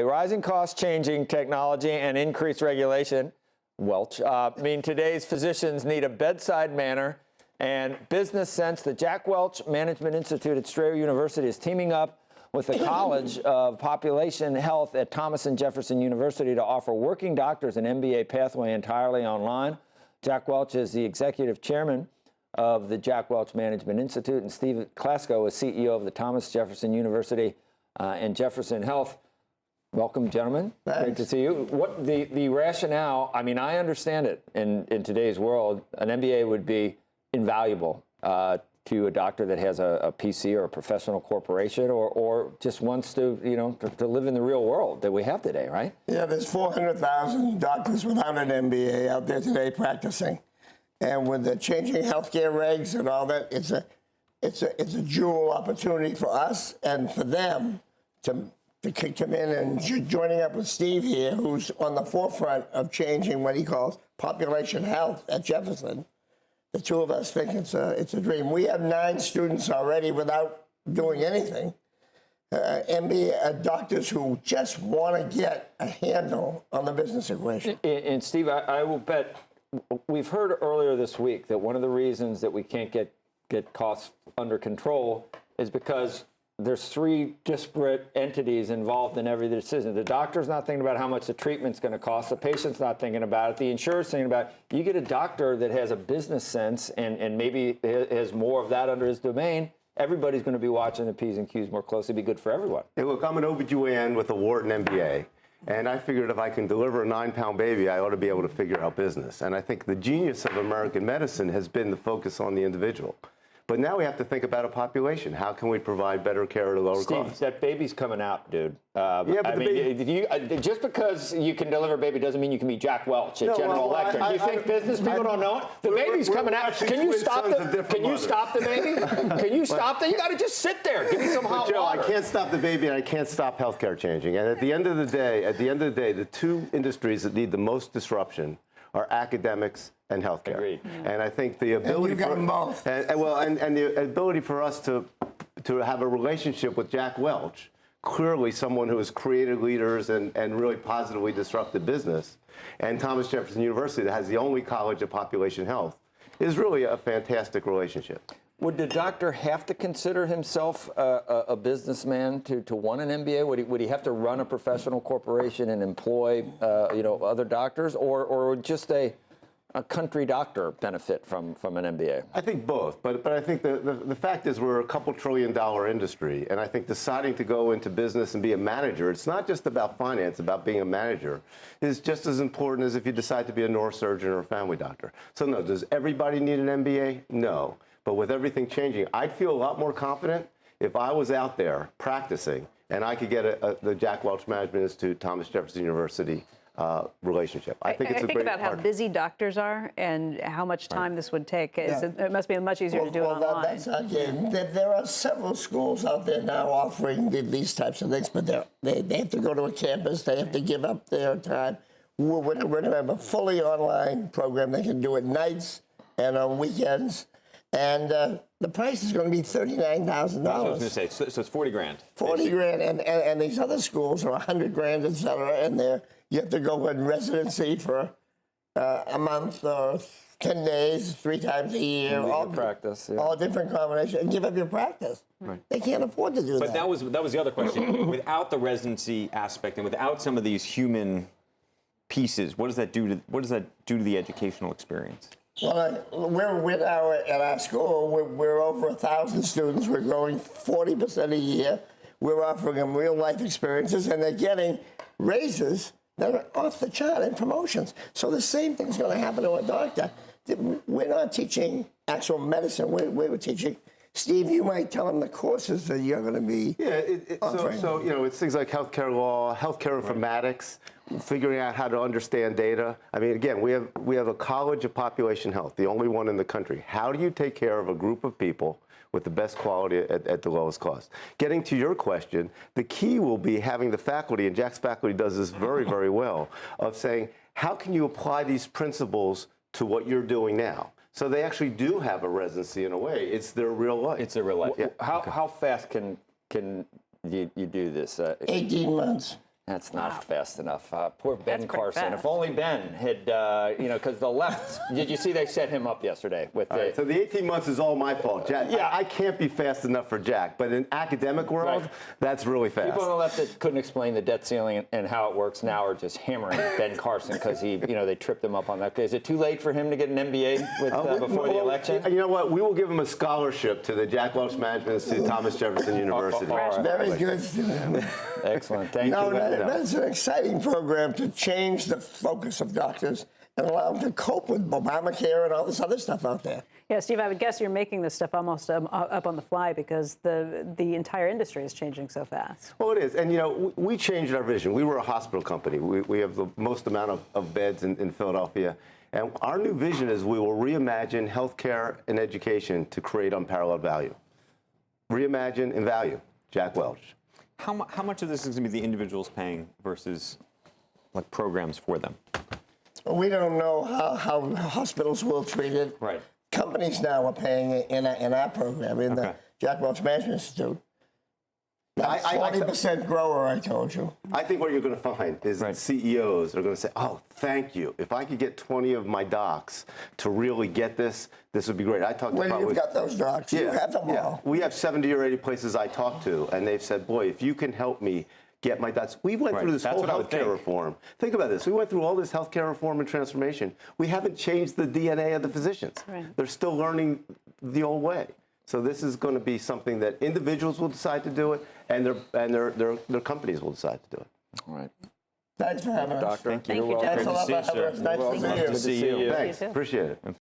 Rising costs, changing technology, and increased regulation, Welch, mean today's physicians need a bedside manner and business sense. The Jack Welch Management Institute at Strayer University is teaming up with the College of Population Health at Thomas and Jefferson University to offer working doctors an MBA pathway entirely online. Jack Welch is the executive chairman of the Jack Welch Management Institute, and Steve Klasko is CEO of the Thomas Jefferson University and Jefferson Health. Welcome, gentlemen. Thanks. Great to see you. What the rationale, I mean, I understand it in today's world. An MBA would be invaluable to a doctor that has a PC or a professional corporation or just wants to, to live in the real world that we have today, right? Yeah, there's 400,000 doctors without an MBA out there today practicing. And with the changing healthcare regs and all that, it's a jewel opportunity for us and for them to come in and joining up with Steve here, who's on the forefront of changing what he calls population health at Jefferson. The two of us think it's a dream. We have 9 students already without doing anything. MBA doctors who just want to get a handle on the business equation. And Steve, I will bet we've heard earlier this week that one of the reasons that we can't get costs under control is because there's 3 disparate entities involved in every decision. The doctor's not thinking about how much the treatment's going to cost. The patient's not thinking about it. The insurer's thinking about it. You get a doctor that has a business sense and maybe has more of that under his domain, everybody's going to be watching the P's and Q's more closely. It'd be good for everyone. Hey, look, I'm an OBGYN with a Wharton MBA. And I figured if I can deliver a 9-pound baby, I ought to be able to figure out business. And I think the genius of American medicine has been the focus on the individual. But now we have to think about a population. How can we provide better care at a lower cost? Steve, that baby's coming out, dude. Yeah, but just because you can deliver a baby doesn't mean you can be Jack Welch at General Electric. Do you think business people don't know it? The baby's coming out. Can you stop the? Can you stop the baby? Can you stop that? You got to just sit there. Give me some hot Joe, water. I can't stop the baby, and I can't stop healthcare changing. And at the end of the day, the 2 industries that need the most disruption are academics and healthcare. Agreed. And I think the ability and you got them both. And the ability for us to have a relationship with Jack Welch, clearly someone who has created leaders and really positively disrupted business, and Thomas Jefferson University that has the only college of population health, is really a fantastic relationship. Would the doctor have to consider himself a businessman to want an MBA? Would he have to run a professional corporation and employ other doctors, or would just a country doctor benefit from an MBA? I think both, but I think the fact is we're a couple $1 trillion industry, and I think deciding to go into business and be a manager, it's not just about finance, about being a manager, is just as important as if you decide to be a neurosurgeon or a family doctor. So no, does everybody need an MBA? No. But with everything changing, I'd feel a lot more confident if I was out there practicing and I could get the Jack Welch Management Institute, Thomas Jefferson University relationship. I think it's a great about how busy doctors are and how much time this would take. Yeah. It must be much easier to do it online. That's not game. There are several schools out there now offering these types of things, but they have to go to a campus. They have to give up their time. We're going to have a fully online program. They can do it nights and on weekends. And the price is going to be $39,000. That's what I was going to say. So it's 40 grand. 40 grand, and these other schools are 100 grand, et cetera. And you have to go in residency for a month or 10 days, 3 times a year. All practice. Yeah. All different combinations, and give up your practice. Right. They can't afford to do that. But that was the other question. Without the residency aspect and without some of these human pieces, what does that do to the educational experience? Well, we're now at our school, we're over 1,000 students. We're growing 40% a year. We're offering them real life experiences, and they're getting raises that are off the chart and promotions. So the same thing's going to happen to a doctor. We're not teaching actual medicine. We're teaching. Steve, you might tell them the courses that you're going to be offering. So it's things like healthcare law, healthcare informatics, figuring out how to understand data. I mean, again, we have a college of population health, the only one in the country. How do you take care of a group of people with the best quality at the lowest cost? Getting to your question, the key will be having the faculty, and Jack's faculty does this very, very well, of saying, how can you apply these principles to what you're doing now? So they actually do have a residency in a way. It's their real life. It's their real life. Yeah. How fast can you do this? 18 months. That's not fast enough. Poor Ben That's pretty Carson. fast. If only Ben had, because the left, did you see they set him up yesterday with All right, so the 18 months is all my fault, Jack. Yeah. I can't be fast enough for Jack, but in academic world, Right. that's really fast. people on the left that couldn't explain the debt ceiling and how it works now are just hammering Ben Carson because they tripped him up on that. Is it too late for him to get an MBA before the election? You know what? We will give him a scholarship to the Jack Welch Management Institute, Thomas Jefferson University. all right. Very good, Stephen. Excellent. Thank No, you. that's an exciting program to change the focus of doctors and allow them to cope with Obamacare and all this other stuff out there. Yeah, Steve, I would guess you're making this stuff almost up on the fly because the entire industry is changing so fast. Well, it is. And, we changed our vision. We were a hospital company. We have the most amount of beds in Philadelphia. And our new vision is we will reimagine healthcare and education to create unparalleled value. Reimagine and value. Jack Welch. How much of this is going to be the individuals paying versus like programs for them? We don't know how hospitals will treat it. Right. Companies now are paying it in our program, in the Okay. Jack Welch Management Institute. I- 40% grower, I told you. I think what you're going to find is Right. CEOs are going to say, oh, thank you. If I could get 20 of my docs to really get this, this would be great. I talked Well, about you've got those docs. You have them all. We have 70 or 80 places I talk to, and they've said, boy, if you can help me get my docs. We went Right. through this That's whole what I would healthcare think. reform. Think about this. We went through all this healthcare reform and transformation. We haven't changed the DNA of the physicians. Right. They're still learning the old way. So this is going to be something that individuals will decide to do it, and their companies will decide to do it. All right. Thanks for having us. Doctor. Thank you, You're welcome. Jack. Thanks a lot Good for to see you, having us. sir. Nice You're to welcome. see you. Good to see you. Thanks. too. Appreciate it.